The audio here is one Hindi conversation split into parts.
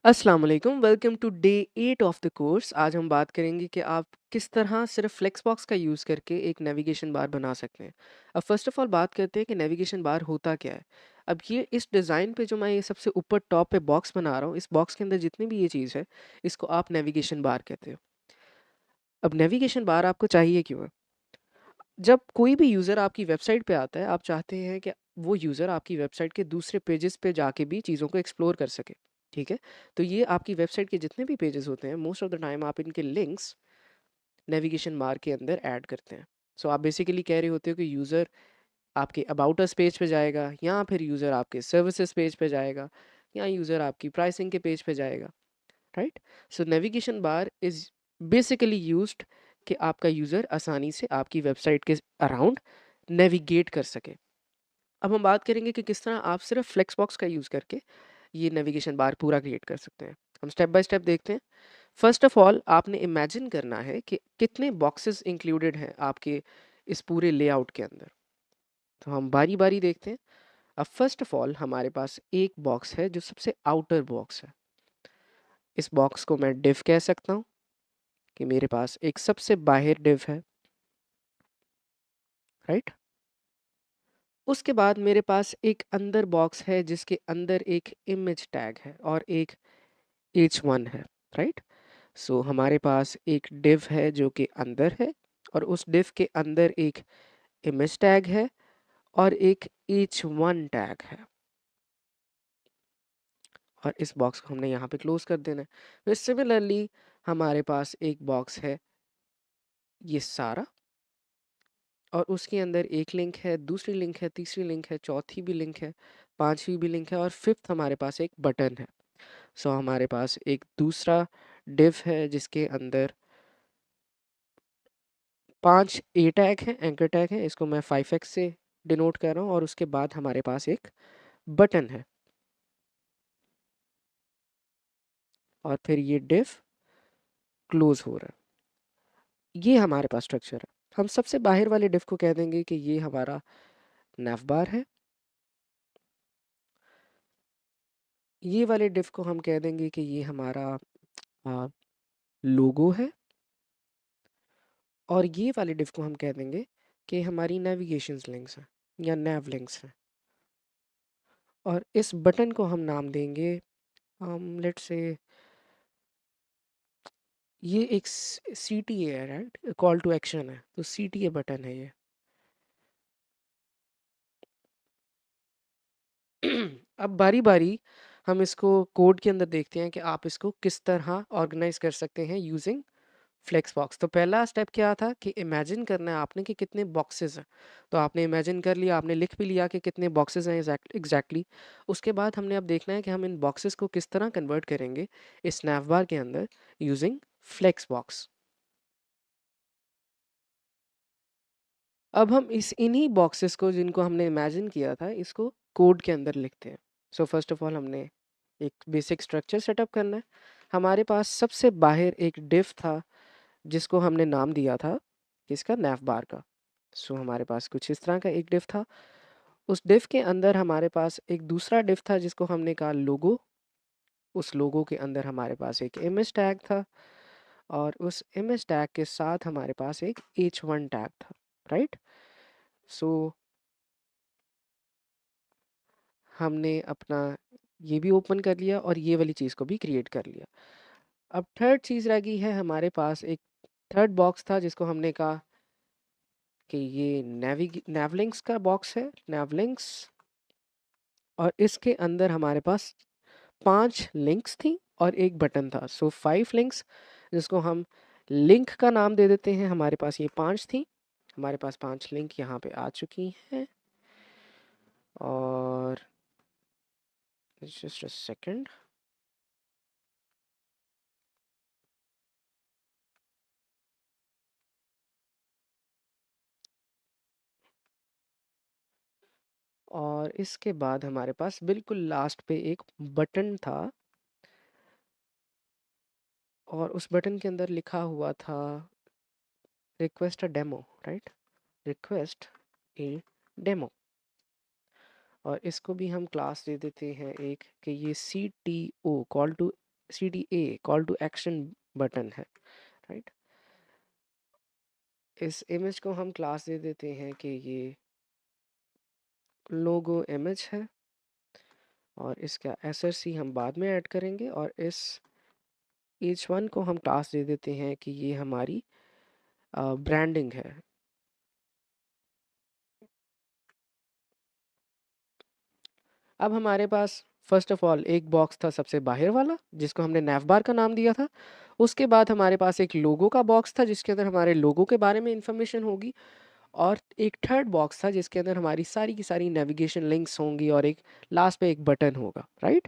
अस्सलाम वालेकुम, welcome to day 8 of the course. आज हम बात करेंगे कि आप किस तरह सिर्फ फ्लेक्सबॉक्स का यूज़ करके एक नेविगेशन बार बना सकते हैं। अब फ़र्स्ट ऑफ़ ऑल बात करते हैं कि नेविगेशन बार होता क्या है। अब ये इस डिज़ाइन पे जो मैं ये सबसे ऊपर टॉप पे बॉक्स बना रहा हूँ, इस बॉक्स के अंदर जितनी भी ये चीज़ है, इसको आप नेविगेशन बार कहते हो। अब नेविगेशन बार आपको चाहिए क्यों है? जब कोई भी यूज़र आपकी वेबसाइट पे आता है, आप चाहते हैं कि वो यूज़र आपकी वेबसाइट के दूसरे पेजेस पे जाके भी चीज़ों को एक्सप्लोर कर सके, ठीक है? तो ये आपकी वेबसाइट के जितने भी पेजेस होते हैं, मोस्ट ऑफ द टाइम आप इनके लिंक्स नेविगेशन बार के अंदर ऐड करते हैं। सो आप बेसिकली कह रहे होते हो कि यूज़र आपके अबाउट अस पेज पे जाएगा, या फिर यूज़र आपके सर्विसेज पेज पे जाएगा, या यूज़र आपकी प्राइसिंग के पेज पे जाएगा, right? So navigation bar is basically used कि आपका यूज़र आसानी से आपकी वेबसाइट के अराउंड नेविगेट कर सके। अब हम बात करेंगे कि किस तरह आप सिर्फ फ्लेक्सबॉक्स का यूज़ करके ये नेविगेशन बार पूरा क्रिएट कर सकते हैं। हम स्टेप बाय स्टेप देखते हैं। फर्स्ट ऑफ ऑल आपने इमेजिन करना है कि कितने बॉक्सेस इंक्लूडेड हैं आपके इस पूरे लेआउट के अंदर। तो हम बारी बारी देखते हैं। अब फर्स्ट ऑफ ऑल हमारे पास एक बॉक्स है जो सबसे आउटर बॉक्स है। इस बॉक्स को मैं डिव कह सकता हूँ कि मेरे पास एक सबसे बाहर डिव है, राइट? उसके बाद मेरे पास एक अंदर बॉक्स है जिसके अंदर एक इमेज टैग है और एक h1 है, राइट? सो हमारे पास एक डिव है जो कि अंदर है, और उस डिव के अंदर एक इमेज टैग है और एक h1 टैग है, और इस बॉक्स को हमने यहाँ पे क्लोज कर देना है। फिर सिमिलरली हमारे पास एक बॉक्स है ये सारा, और उसके अंदर एक लिंक है, दूसरी लिंक है, तीसरी लिंक है, चौथी भी लिंक है, पांचवी भी लिंक है, और फिफ्थ हमारे पास एक बटन है। सो हमारे पास एक दूसरा डिव है जिसके अंदर 5 ए टैग हैं, एंकर टैग हैं, इसको मैं 5x से डिनोट कर रहा हूँ, और उसके बाद हमारे पास एक बटन है, और फिर ये डिव क्लोज हो रहा है। ये हमारे पास स्ट्रक्चर है। हम सबसे बाहर वाले डिव को कह देंगे कि ये हमारा nav बार है। ये वाले डिव को हम कह देंगे कि ये हमारा लोगो है, और ये वाले डिव को हम कह देंगे कि हमारी नेविगेशन लिंक्स हैं या nav लिंक्स हैं। और इस बटन को हम नाम देंगे, लेट्स से ये एक सी टी ए है, राइट? कॉल टू एक्शन है, तो सी टी ए बटन है ये। अब बारी बारी हम इसको कोड के अंदर देखते हैं कि आप इसको किस तरह ऑर्गेनाइज कर सकते हैं यूजिंग फ्लेक्सबॉक्स। तो पहला स्टेप क्या था कि इमेजिन करना है आपने कि कितने बॉक्सेस हैं। तो आपने इमेजिन कर लिया, आपने लिख भी लिया कि कितने बॉक्सेस हैं एग्जैक्टली। उसके बाद हमने अब देखना है कि हम इन बॉक्सेस को किस तरह कन्वर्ट करेंगे इस नैवबार के अंदर यूजिंग फ्लेक्सबॉक्स। अब हम इस इन्हीं बॉक्सेस को जिनको हमने इमेजिन किया था, इसको कोड के अंदर लिखते हैं। सो फर्स्ट ऑफ ऑल हमने एक बेसिक स्ट्रक्चर सेटअप करना है। हमारे पास सबसे बाहर एक डिव था जिसको हमने नाम दिया था किसका, नैव बार का। सो हमारे पास कुछ इस तरह का एक डिव था। उस डिव के अंदर हमारे पास एक दूसरा डिव था जिसको हमने कहा लोगो। उस लोगो के अंदर हमारे पास एक इमेज टैग था, और उस इमेज टैग के साथ हमारे पास एक h1 टैग था, राइट? सो हमने अपना ये भी ओपन कर लिया और ये वाली चीज़ को भी क्रिएट कर लिया। अब थर्ड चीज़ रह गई है, हमारे पास एक थर्ड बॉक्स था जिसको हमने कहा कि ये नेवलिंक्स का बॉक्स है, नेवलिंक्स। और इसके अंदर हमारे पास 5 लिंक्स थी और एक बटन था, सो 5 लिंक्स, जिसको हम लिंक का नाम दे देते हैं। हमारे पास ये 5 थी, हमारे पास 5 लिंक यहाँ पे आ चुकी हैं। और जस्ट अ सेकंड। और इसके बाद हमारे पास बिल्कुल लास्ट पे एक बटन था, और उस बटन के अंदर लिखा हुआ था request a demo, right? Request a demo. और इसको भी हम क्लास दे देते हैं एक, कि ये C T O, call to CTA call to action button है, राइट। इस इमेज को हम क्लास दे देते हैं कि ये लोगो इमेज है, और इसका SRC हम बाद में ऐड करेंगे, और इस H1 को हम क्लास दे देते हैं कि ये हमारी ब्रांडिंग है। अब हमारे पास फर्स्ट ऑफ ऑल एक बॉक्स था सबसे बाहर वाला, जिसको हमने नैवबार का नाम दिया था। उसके बाद हमारे पास एक लोगो का बॉक्स था जिसके अंदर हमारे लोगो के बारे में इंफॉर्मेशन होगी, और एक थर्ड बॉक्स था जिसके अंदर हमारी सारी की सारी नेविगेशन लिंक्स होंगी, और एक लास्ट पे एक बटन होगा, राइट।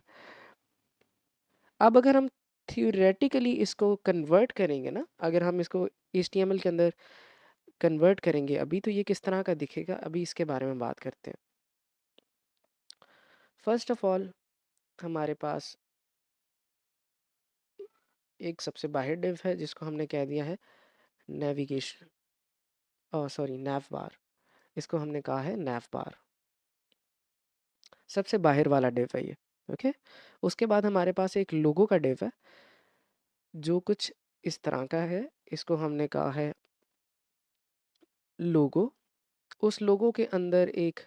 अब अगर हम थियोरेटिकली इसको कन्वर्ट करेंगे ना, अगर हम इसको HTML के अंदर कन्वर्ट करेंगे अभी, तो ये किस तरह का दिखेगा, अभी इसके बारे में बात करते हैं। फर्स्ट ऑफ ऑल हमारे पास एक सबसे बाहर डिव है जिसको हमने कह दिया है नेविगेशन, सॉरी नैव बार। इसको हमने कहा है नैव बार, सबसे बाहर वाला डिव है ये, ओके। उसके बाद हमारे पास एक लोगो का डिव है जो कुछ इस तरह का है, इसको हमने कहा है लोगो। उस लोगो के अंदर एक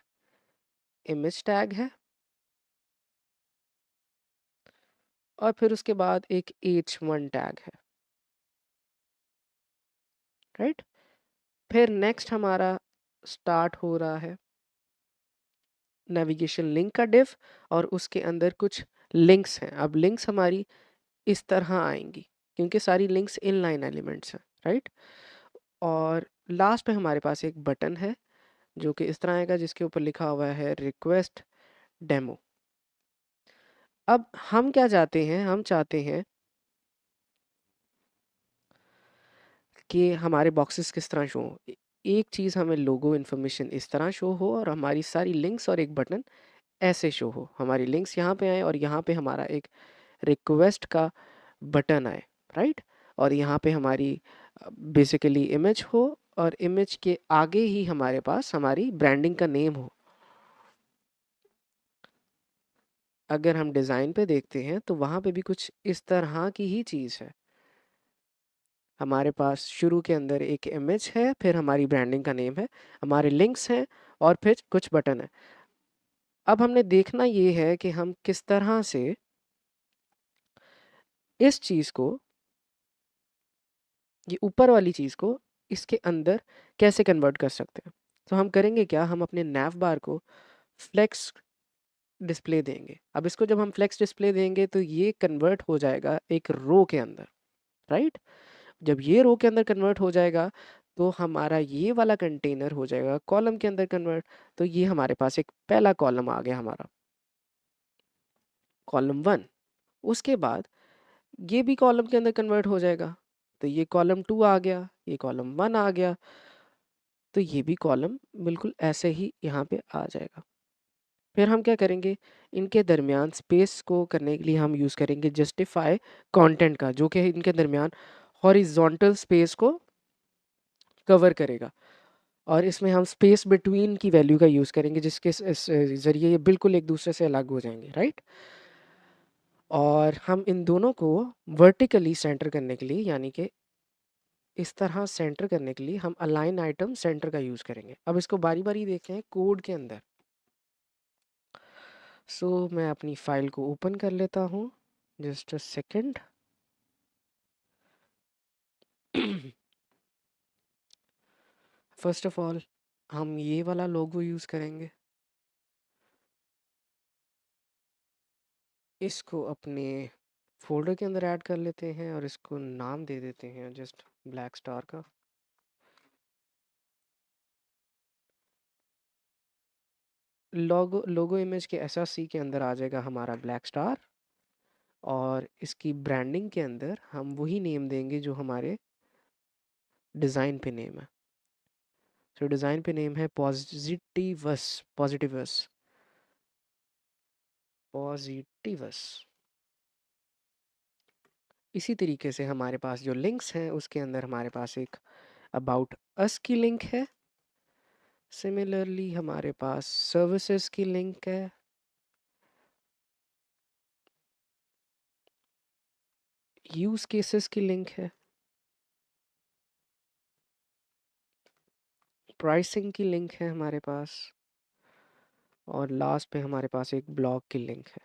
इमेज टैग है, और फिर उसके बाद एक H1 टैग है, राइट। फिर नेक्स्ट हमारा स्टार्ट हो रहा है नेविगेशन लिंक का डिव, और उसके अंदर कुछ लिंक्स हैं। अब लिंक्स हमारी इस तरह आएंगी क्योंकि सारी लिंक्स इनलाइन एलिमेंट्स हैं, राइट। और लास्ट पे हमारे पास एक बटन है जो कि इस तरह आएगा, जिसके ऊपर लिखा हुआ है रिक्वेस्ट डेमो। अब हम क्या चाहते हैं, हम चाहते हैं कि हमारे बॉक्सेस किस तरह शो हो। एक चीज़ हमें लोगो इन्फॉर्मेशन इस तरह शो हो, और हमारी सारी लिंक्स और एक बटन ऐसे शो हो। हमारी लिंक्स यहाँ पे आए, और यहाँ पे हमारा एक रिक्वेस्ट का बटन आए, राइट। और यहाँ पे हमारी बेसिकली इमेज हो, और इमेज के आगे ही हमारे पास हमारी ब्रांडिंग का नेम हो। अगर हम डिज़ाइन पे देखते हैं तो वहाँ पे भी कुछ इस तरह की ही चीज़ है। हमारे पास शुरू के अंदर एक इमेज है, फिर हमारी ब्रांडिंग का नेम है, हमारे लिंक्स हैं, और फिर कुछ बटन है। अब हमने देखना ये है कि हम किस तरह से इस चीज़ को, ये ऊपर वाली चीज़ को इसके अंदर कैसे कन्वर्ट कर सकते हैं। तो हम करेंगे क्या, हम अपने नैव बार को फ्लेक्स डिस्प्ले देंगे। अब इसको जब हम फ्लेक्स डिस्प्ले देंगे तो ये कन्वर्ट हो जाएगा एक रो के अंदर, राइट। जब ये रो के अंदर कन्वर्ट हो जाएगा तो हमारा ये वाला कंटेनर हो जाएगा कॉलम के अंदर कन्वर्ट। तो ये हमारे पास एक पहला कॉलम आ गया, हमारा कॉलम 1। उसके बाद ये भी कॉलम के अंदर कन्वर्ट हो जाएगा, तो ये कॉलम 2 आ गया, ये कॉलम 1 आ गया, तो ये भी कॉलम बिल्कुल ऐसे ही यहाँ पे आ जाएगा। फिर हम क्या करेंगे, इनके दरमियान स्पेस को करने के लिए हम यूज़ करेंगे जस्टिफाई कंटेंट का, जो कि इनके दरमियान हॉरिजॉन्टल स्पेस को कवर करेगा। और इसमें हम स्पेस बिटवीन की वैल्यू का यूज़ करेंगे, जिसके ज़रिए ये बिल्कुल एक दूसरे से अलग हो जाएंगे, राइट। और हम इन दोनों को वर्टिकली सेंटर करने के लिए, यानी कि इस तरह सेंटर करने के लिए हम अलाइन आइटम सेंटर का यूज़ करेंगे। अब इसको बारी बारी देखते हैं कोड के अंदर। सो मैं अपनी फाइल को ओपन कर लेता हूँ, just a second. First of all हम ये वाला लोगो यूज़ करेंगे, इसको अपने फोल्डर के अंदर ऐड कर लेते हैं, और इसको नाम दे देते हैं जस्ट ब्लैक स्टार का। लोगो इमेज के SRC के अंदर आ जाएगा हमारा ब्लैक स्टार, और इसकी ब्रांडिंग के अंदर हम वही नेम देंगे जो हमारे डिज़ाइन पे नेम है। तो डिज़ाइन पे नेम है पॉजिटिवस, पॉजिटिवस, पॉजिटिवस। इसी तरीके से हमारे पास जो लिंक्स हैं उसके अंदर हमारे पास एक अबाउट अस की लिंक है। सिमिलरली हमारे पास सर्विसेज की लिंक है, यूज केसेस की लिंक है, प्राइसिंग की लिंक है हमारे पास, और लास्ट पे हमारे पास एक ब्लॉग की लिंक है,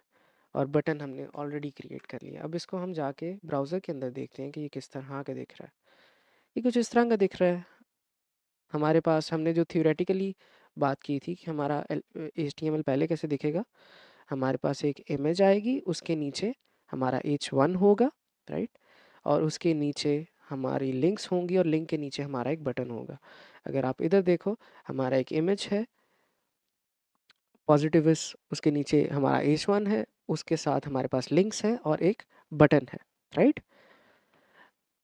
और बटन हमने ऑलरेडी क्रिएट कर लिया। अब इसको हम जाके ब्राउज़र के अंदर देखते हैं कि ये किस तरह का दिख रहा है। ये कुछ इस तरह का दिख रहा है। हमारे पास हमने जो थियोरेटिकली बात की थी कि हमारा HTML पहले कैसे दिखेगा, हमारे पास एक इमेज आएगी, उसके नीचे हमारा H1 होगा, राइट, और उसके नीचे हमारी लिंक्स होंगी, और लिंक के नीचे हमारा एक बटन होगा। अगर आप इधर देखो, हमारा एक इमेज है पॉजिटिविस, उसके नीचे हमारा H1 है, उसके साथ हमारे पास लिंक्स है और एक बटन है, राइट।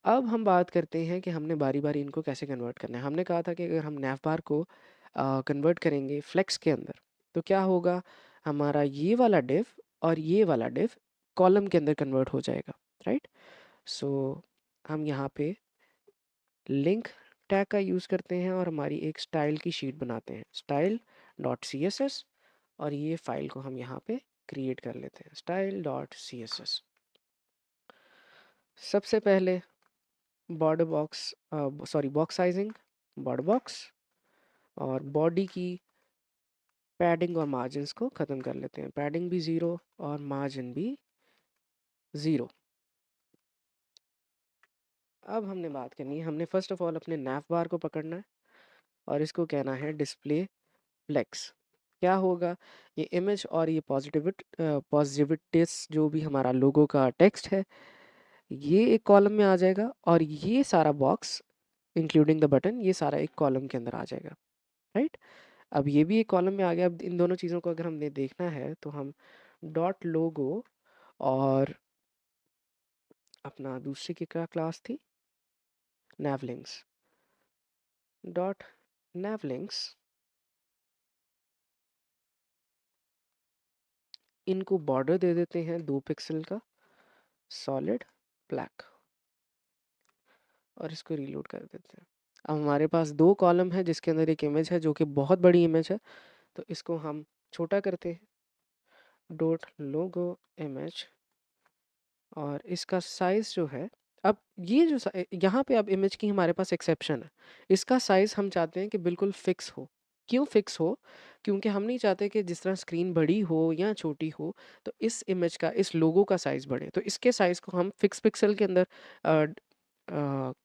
अब हम बात करते हैं कि हमने बारी बारी इनको कैसे कन्वर्ट करना है। हमने कहा था कि अगर हम नैवबार को कन्वर्ट करेंगे फ्लेक्स के अंदर, तो क्या होगा, हमारा ये वाला डिव और ये वाला डिव कॉलम के अंदर कन्वर्ट हो जाएगा, राइट। सो हम यहाँ पे लिंक टैग का यूज़ करते हैं और हमारी एक स्टाइल की शीट बनाते हैं, style dot C S S, और ये फाइल को हम यहाँ पे क्रिएट कर लेते हैं, style dot C S S. सबसे पहले border box, sorry box sizing, border box, और बॉडी की पैडिंग और मार्जिन्स को ख़त्म कर लेते हैं, पैडिंग भी ज़ीरो और मार्जिन भी ज़ीरो। अब हमने बात करनी है, हमने फर्स्ट ऑफ ऑल अपने नैव बार को पकड़ना है और इसको कहना है डिस्प्ले फ्लेक्स। क्या होगा, ये इमेज और ये पॉजिटिविटीज जो भी हमारा लोगो का टेक्स्ट है, ये एक कॉलम में आ जाएगा, और ये सारा बॉक्स इंक्लूडिंग द बटन, ये सारा एक कॉलम के अंदर आ जाएगा, राइट। अब ये भी एक कॉलम में आ गया। अब इन दोनों चीज़ों को अगर हमने देखना है तो हम डॉट लोगो और अपना दूसरी की क्या क्लास थी, नैवलिंक्स, डॉट नैवलिंक्स, इनको बॉर्डर दे देते हैं 2 पिक्सल का, सॉलिड ब्लैक, और इसको रीलोड कर देते हैं। अब हमारे पास 2 कॉलम है जिसके अंदर एक इमेज है जो कि बहुत बड़ी इमेज है, तो इसको हम छोटा करते हैं, डॉट लोगो इमेज, और इसका साइज़ जो है, अब ये जो यहाँ पे अब इमेज की हमारे पास एक्सेप्शन है, इसका साइज़ हम चाहते हैं कि बिल्कुल फिक्स हो। क्यों फिक्स हो, क्योंकि हम नहीं चाहते कि जिस तरह स्क्रीन बड़ी हो या छोटी हो, तो इस इमेज का, इस लोगो का साइज़ बढ़े, तो इसके साइज़ को हम फिक्स पिक्सल के अंदर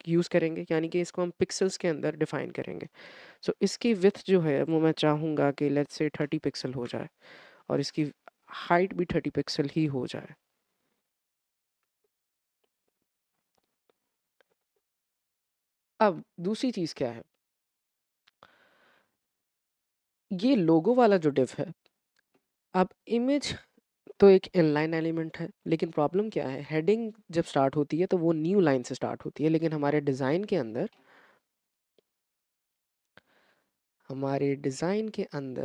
यूज़ करेंगे, यानी कि इसको हम पिक्सल्स के अंदर डिफाइन करेंगे। सो इसकी विड्थ जो है वो मैं चाहूँगा कि लेट्स से 30 पिक्सल हो जाए, और इसकी हाइट भी 30 पिक्सल ही हो जाए। अब दूसरी चीज़ क्या है, ये लोगो वाला जो डिव है, अब इमेज तो एक इनलाइन एलिमेंट है, लेकिन प्रॉब्लम क्या है, हेडिंग जब स्टार्ट होती है तो वो न्यू लाइन से स्टार्ट होती है, लेकिन हमारे डिज़ाइन के अंदर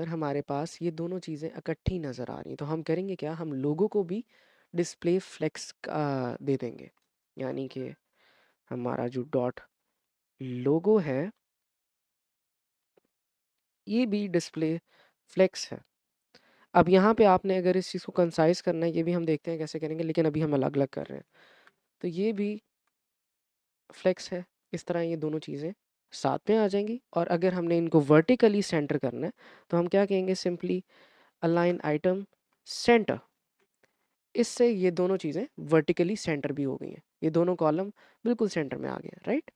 हमारे पास ये दोनों चीज़ें इकट्ठी नज़र आ रही हैं। तो हम करेंगे क्या, हम लोगों को भी डिस्प्ले फ्लेक्स दे देंगे, यानी कि हमारा जो डॉट लोगो है ये भी डिस्प्ले फ्लेक्स है। अब यहाँ पे आपने अगर इस चीज़ को कंसाइज करना है, ये भी हम देखते हैं कैसे करेंगे, लेकिन अभी हम अलग अलग कर रहे हैं। तो ये भी फ्लेक्स है, इस तरह ये दोनों चीज़ें साथ में आ जाएंगी। और अगर हमने इनको वर्टिकली सेंटर करना है तो हम क्या कहेंगे, सिंपली अलाइन आइटम सेंटर। इससे ये दोनों चीज़ें वर्टिकली सेंटर भी हो गई हैं, ये दोनों कॉलम बिल्कुल सेंटर में आ गए हैं, राइट।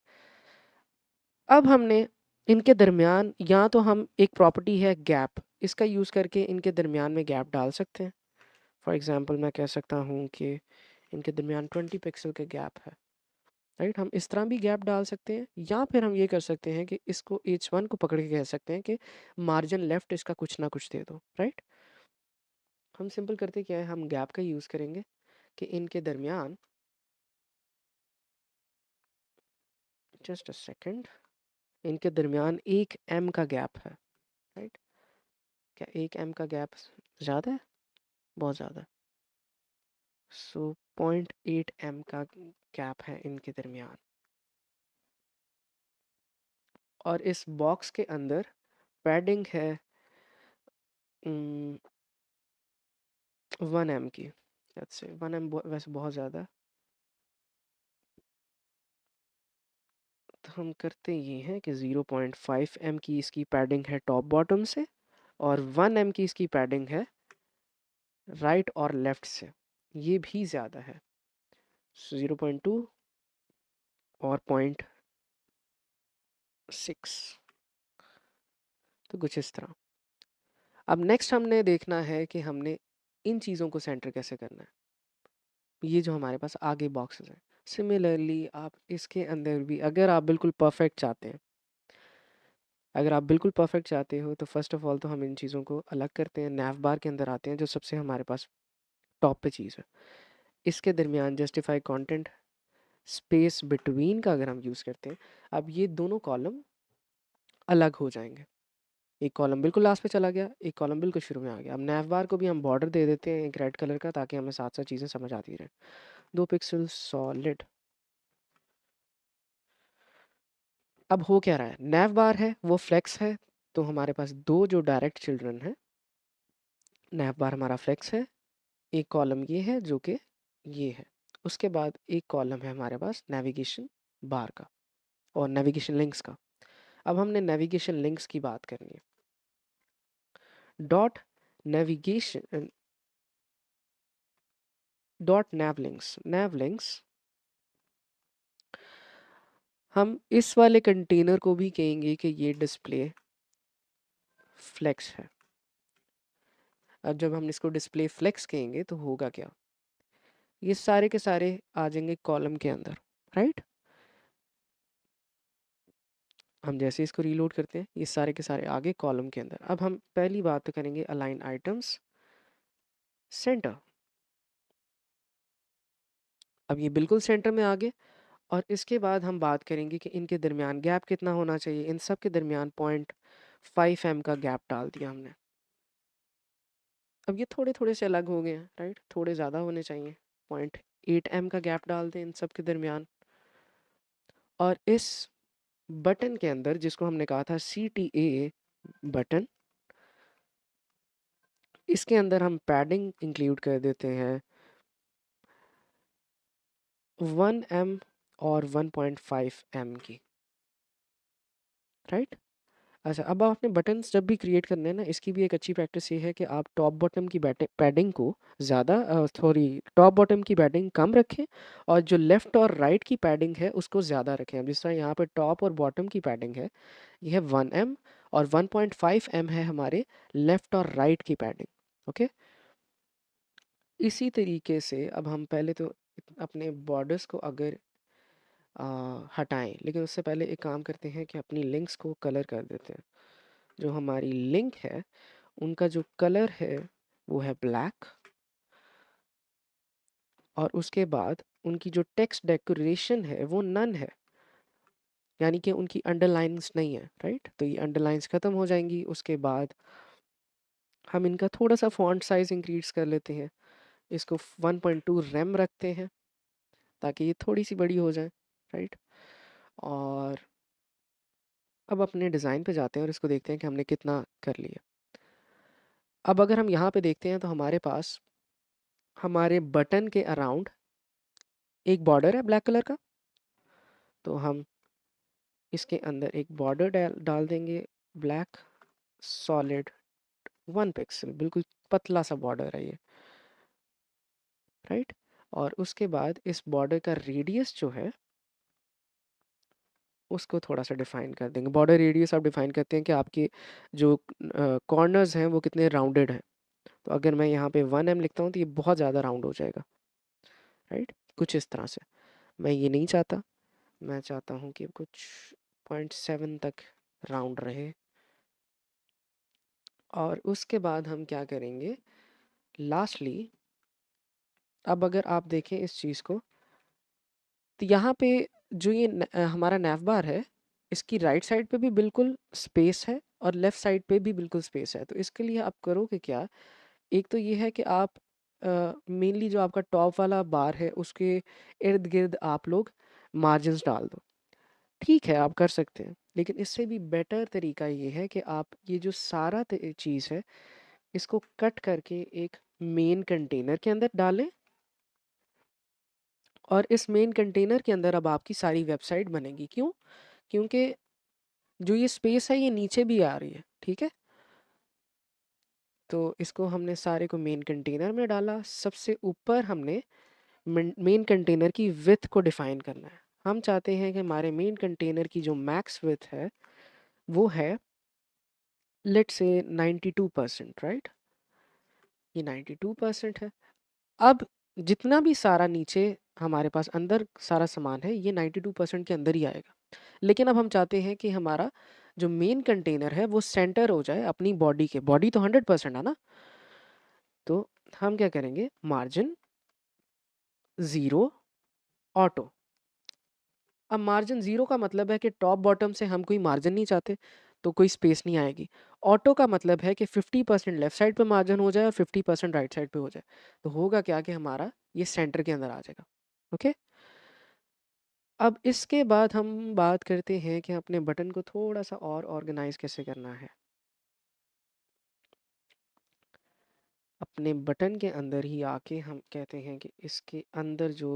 अब हमने इनके दरमियान, या तो हम एक प्रॉपर्टी है गैप, इसका यूज़ करके इनके दरमियान में गैप डाल सकते हैं। फॉर एग्जांपल मैं कह सकता हूँ कि इनके दरमियान 20 पिक्सल का गैप है, राइट। हम इस तरह भी गैप डाल सकते हैं, या फिर हम ये कर सकते हैं कि इसको H1 को पकड़ के कह सकते हैं कि मार्जिन लेफ्ट इसका कुछ ना कुछ दे दो, राइट। हम सिंपल करते क्या है, हम गैप का यूज़ करेंगे कि इनके दरमियान, जस्ट अ सेकेंड, इनके दरमियान 1 M का गैप है, राइट। क्या 1 M का गैप ज़्यादा है, बहुत ज़्यादा। सो 0.8 M का गैप है इनके दरमियान, और इस बॉक्स के अंदर पैडिंग है 1 M की, let's say 1 M वैसे बहुत ज़्यादा, हम करते ये हैं कि 0.5 एम की इसकी पैडिंग है टॉप बॉटम से और 1 एम की इसकी पैडिंग है राइट और लेफ्ट से। ये भी ज़्यादा है, 0.2 और 0.6। तो कुछ इस तरह। अब नेक्स्ट हमने देखना है कि हमने इन चीज़ों को सेंटर कैसे करना है। ये जो हमारे पास आगे बॉक्सेस हैं, सिमिलरली आप इसके अंदर भी अगर आप बिल्कुल परफेक्ट चाहते हैं, अगर आप बिल्कुल परफेक्ट चाहते हो तो फर्स्ट ऑफ ऑल तो हम इन चीज़ों को अलग करते हैं, नैव बार के अंदर आते हैं जो सबसे हमारे पास टॉप पे चीज़ है। इसके दरमियान जस्टिफाई कंटेंट स्पेस बिटवीन का अगर हम यूज़ करते हैं, अब ये दोनों कॉलम अलग हो जाएंगे। एक कॉलम बिल्कुल लास्ट पे चला गया, एक कॉलम बिल्कुल शुरू में आ गया। अब नैव बार को भी हम बॉर्डर दे देते हैं एक रेड कलर का, ताकि हमें साथ साथ चीज़ें समझ आती रहें। 2 पिक्सल सॉलिड। अब हो क्या रहा है, नैव बार है वो फ्लेक्स है, तो हमारे पास दो जो डायरेक्ट चिल्ड्रन है, नैव बार हमारा फ्लेक्स है, एक कॉलम ये है जो कि ये है, उसके बाद एक कॉलम है हमारे पास नेविगेशन बार का और नेविगेशन लिंक्स का। अब हमने नेविगेशन लिंक्स की बात करनी है। डॉट नेविगेशन डॉट नैव लिंक्स हम इस वाले कंटेनर को भी कहेंगे कि ये डिस्प्ले फ्लेक्स है। अब जब हम इसको डिस्प्ले फ्लेक्स कहेंगे तो होगा क्या, ये सारे के सारे आ जाएंगे कॉलम के अंदर, राइट। हम जैसे इसको रीलोड करते हैं ये सारे के सारे आगे कॉलम के अंदर। अब हम पहली बात तो करेंगे अलाइन आइटम्स सेंटर। अब ये बिल्कुल सेंटर में आ गए और इसके बाद हम बात करेंगे कि इनके दरमियान गैप कितना होना चाहिए। इन सब के दरमियान 0.5 m का गैप डाल दिया हमने। अब ये थोड़े थोड़े से अलग हो गए हैं, राइट, थोड़े ज़्यादा होने चाहिए। 0.8 m का गैप डाल दें इन सब के दरमियान। और इस बटन के अंदर जिसको हमने कहा था CTA बटन, इसके अंदर हम पैडिंग इंक्लूड कर देते हैं 1 m और 1.5 m की, राइट। अच्छा, अब आपने बटन्स जब भी क्रिएट करने हैं ना, इसकी भी एक अच्छी प्रैक्टिस ये है कि आप टॉप बॉटम की पैडिंग को ज़्यादा टॉप बॉटम की पैडिंग कम रखें और जो लेफ़्ट और राइट की पैडिंग है उसको ज़्यादा रखें। अब जिस तरह यहाँ पे टॉप और बॉटम की पैडिंग है, ये है 1 m और 1.5 m है हमारे लेफ़्ट और राइट की पैडिंग, ओके। इसी तरीके से अब हम पहले तो अपने बॉर्डर्स को अगर हटाएं, लेकिन उससे पहले एक काम करते हैं कि अपनी लिंक्स को कलर कर देते हैं। जो हमारी लिंक है उनका जो कलर है वो है ब्लैक, और उसके बाद उनकी जो टेक्स्ट डेकोरेशन है वो नन है, यानी कि उनकी अंडरलाइंस नहीं है, राइट। तो ये अंडरलाइंस ख़त्म हो जाएंगी। उसके बाद हम इनका थोड़ा सा फॉन्ट साइज इंक्रीज कर लेते हैं, इसको 1.2 रेम रखते हैं ताकि ये थोड़ी सी बड़ी हो जाए, राइट। और अब अपने डिज़ाइन पे जाते हैं और इसको देखते हैं कि हमने कितना कर लिया। अब अगर हम यहाँ पे देखते हैं तो हमारे पास हमारे बटन के अराउंड एक बॉर्डर है ब्लैक कलर का, तो हम इसके अंदर एक बॉर्डर डाल देंगे ब्लैक सॉलिड 1 पिक्सल, बिल्कुल पतला सा बॉर्डर है ये, राइट। और उसके बाद इस बॉर्डर का रेडियस जो है उसको थोड़ा सा डिफाइन कर देंगे। बॉर्डर रेडियस आप डिफाइन करते हैं कि आपके जो कॉर्नर्स हैं वो कितने राउंडेड हैं। तो अगर मैं यहाँ पे 1 m लिखता हूँ तो ये बहुत ज़्यादा राउंड हो जाएगा, राइट, कुछ इस तरह से। मैं ये नहीं चाहता, मैं चाहता हूँ कि कुछ 0.7 तक राउंड रहे। और उसके बाद हम क्या करेंगे, लास्टली अब अगर आप देखें इस चीज़ को तो यहाँ पे जो ये हमारा नैव बार है, इसकी राइट साइड पे भी बिल्कुल स्पेस है और लेफ़्ट साइड पे भी बिल्कुल स्पेस है। तो इसके लिए आप करोगे क्या, एक तो ये है कि आप मेनली जो आपका टॉप वाला बार है उसके इर्द गिर्द आप लोग मार्जिन्स डाल दो। ठीक है, आप कर सकते हैं, लेकिन इससे भी बेटर तरीका ये है कि आप ये जो सारा चीज़ है इसको कट करके एक मेन कंटेनर के अंदर डालें, और इस मेन कंटेनर के अंदर अब आपकी सारी वेबसाइट बनेगी। क्यों? क्योंकि जो ये स्पेस है ये नीचे भी आ रही है, ठीक है। तो इसको हमने सारे को मेन कंटेनर में डाला। सबसे ऊपर हमने मेन कंटेनर की विड्थ को डिफाइन करना है। हम चाहते हैं कि हमारे मेन कंटेनर की जो मैक्स विड्थ है वो है लेट्स से 92%, राइट। ये 92% है। अब जितना भी सारा नीचे हमारे पास अंदर सारा सामान है ये 92% के अंदर ही आएगा। लेकिन अब हम चाहते हैं कि हमारा जो मेन कंटेनर है वो सेंटर हो जाए अपनी बॉडी के। बॉडी तो 100% है ना, तो हम क्या करेंगे, मार्जिन 0 ऑटो। अब मार्जिन 0 का मतलब है कि टॉप बॉटम से हम कोई मार्जिन नहीं चाहते, तो कोई स्पेस नहीं आएगी। ऑटो का मतलब है कि 50% लेफ्ट साइड पे मार्जिन हो जाए और 50% राइट साइड पे हो जाए। तो होगा क्या कि हमारा ये सेंटर के अंदर आ जाएगा। ओके। अब इसके बाद हम बात करते हैं कि अपने बटन को थोड़ा सा और ऑर्गेनाइज कैसे करना है। अपने बटन के अंदर ही आके हम कहते हैं कि इसके अंदर जो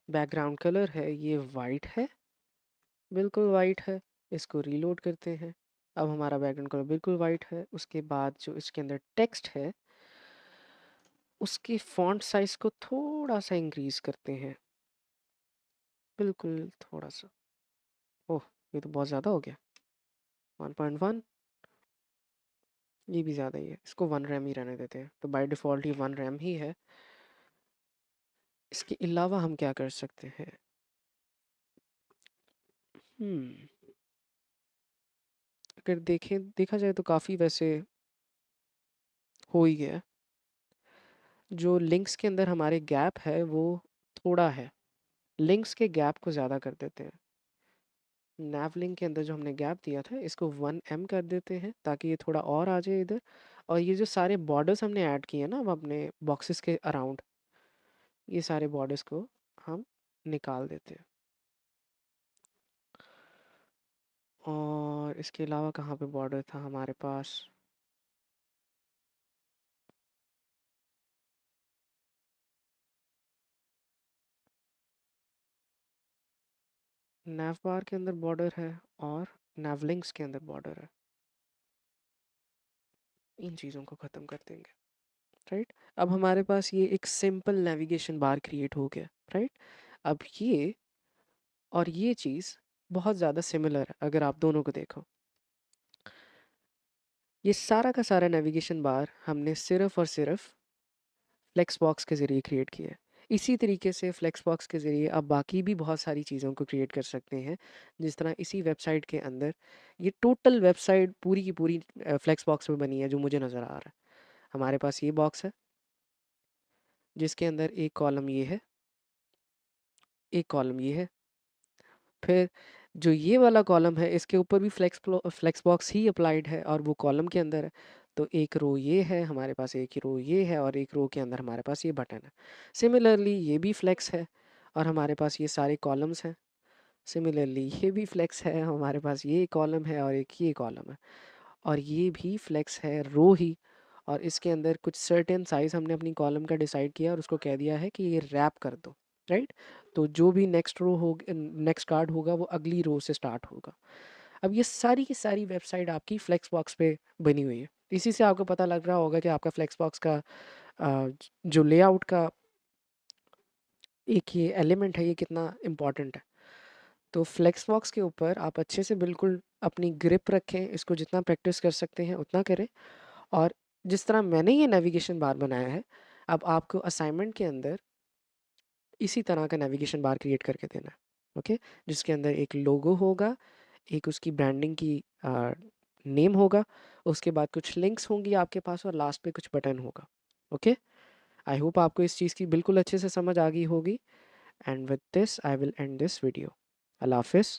बैकग्राउंड कलर है ये वाइट है, बिल्कुल वाइट है। इसको रीलोड करते हैं। अब हमारा बैकग्राउंड कलर बिल्कुल वाइट है। उसके बाद जो इसके अंदर टेक्स्ट है उसके फॉन्ट साइज को थोड़ा सा इंक्रीज करते हैं, बिल्कुल थोड़ा सा। ओह, ये तो बहुत ज़्यादा हो गया। 1.1, ये भी ज़्यादा ही है। इसको 1 रैम ही रहने देते हैं। तो बाय डिफ़ॉल्ट ये 1 रैम ही है। इसके अलावा हम क्या कर सकते हैं, हम्म अगर देखा जाए तो काफ़ी वैसे हो ही गया। जो लिंक्स के अंदर हमारे गैप है वो थोड़ा है, लिंक्स के गैप को ज़्यादा कर देते हैं। नैव लिंक के अंदर जो हमने गैप दिया था इसको 1 m कर देते हैं ताकि ये थोड़ा और आ जाए इधर। और ये जो सारे बॉर्डर्स हमने ऐड किए हैं ना अब अपने बॉक्सेस के अराउंड, ये सारे बॉर्डर्स को हम निकाल देते हैं। और इसके अलावा कहाँ पे बॉर्डर था हमारे पास, नैव बार के अंदर बॉर्डर है और नैव लिंक्स के अंदर बॉर्डर है। इन चीज़ों को ख़त्म कर देंगे, राइट। अब हमारे पास ये एक सिंपल नेविगेशन बार क्रिएट हो गया, राइट। अब ये और ये चीज़ बहुत ज़्यादा सिमिलर है अगर आप दोनों को देखो। ये सारा का सारा नेविगेशन बार हमने सिर्फ और सिर्फ फ्लेक्स बॉक्स के ज़रिए क्रिएट किया है। इसी तरीके से फ्लेक्स बॉक्स के ज़रिए आप बाकी भी बहुत सारी चीज़ों को क्रिएट कर सकते हैं। जिस तरह इसी वेबसाइट के अंदर ये टोटल वेबसाइट पूरी की पूरी फ्लेक्स बॉक्स में बनी है जो मुझे नज़र आ रहा है। हमारे पास ये बॉक्स है जिसके अंदर एक कॉलम ये है, एक कॉलम ये है, फिर जो ये वाला कॉलम है इसके ऊपर भी फ्लेक्स बॉक्स ही अप्लाइड है और वो कॉलम के अंदर है। तो एक रो ये है हमारे पास, एक रो ये है और एक रो के अंदर हमारे पास ये बटन है। सिमिलरली ये भी फ्लेक्स है और हमारे पास ये सारे कॉलम्स हैं। सिमिलरली ये भी फ्लेक्स है, हमारे पास ये कॉलम है और एक ये कॉलम है। और ये भी फ्लेक्स है, रो ही। और इसके अंदर कुछ सर्टेन साइज हमने अपनी कॉलम का डिसाइड किया और उसको कह दिया है कि ये रैप कर दो, राइट। तो जो भी नेक्स्ट रो हो, नेक्स्ट कार्ड होगा वो अगली रो से स्टार्ट होगा। अब ये सारी की सारी वेबसाइट आपकी फ्लेक्स बॉक्स पे बनी हुई है। इसी से आपको पता लग रहा होगा कि आपका फ्लेक्स बॉक्स का जो लेआउट का एक ये एलिमेंट है ये कितना इम्पॉर्टेंट है। तो फ्लेक्स बॉक्स के ऊपर आप अच्छे से बिल्कुल अपनी ग्रिप रखें, इसको जितना प्रैक्टिस कर सकते हैं उतना करें। और जिस तरह मैंने ये नेविगेशन बार बनाया है, अब आपको असाइनमेंट के अंदर इसी तरह का नेविगेशन बार क्रिएट करके देना है। ओके, जिसके अंदर एक लोगो होगा, एक उसकी ब्रांडिंग की नेम होगा, उसके बाद कुछ लिंक्स होंगी आपके पास और लास्ट पे कुछ बटन होगा। ओके, आई होप आपको इस चीज़ की बिल्कुल अच्छे से समझ आ गई होगी। And with this I will end this video. अल्लाह हाफिज़।